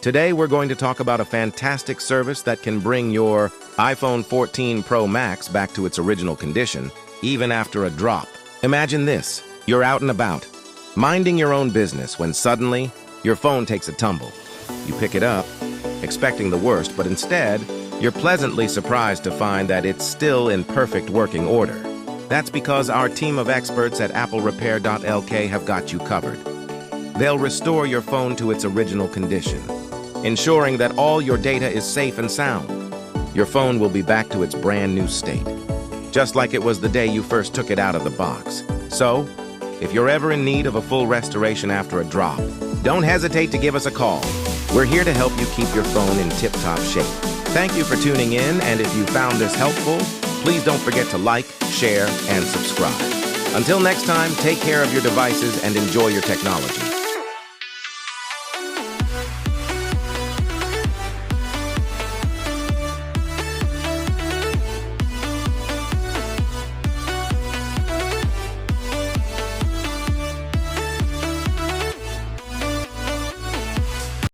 Today, we're going to talk about a fantastic service that can bring your iPhone 14 Pro Max back to its original condition, even after a drop. Imagine this. You're out and about, minding your own business when suddenly, your phone takes a tumble. You pick it up, expecting the worst, but instead, you're pleasantly surprised to find that it's still in perfect working order. That's because our team of experts at applerepair.lk have got you covered. They'll restore your phone to its original condition, ensuring that all your data is safe and sound. Your phone will be back to its brand new state, just like it was the day you first took it out of the box. So, if you're ever in need of a full restoration after a drop, don't hesitate to give us a call. We're here to help you keep your phone in tip-top shape. Thank you for tuning in, and if you found this helpful, please don't forget to like, share, and subscribe. Until next time, take care of your devices and enjoy your technology.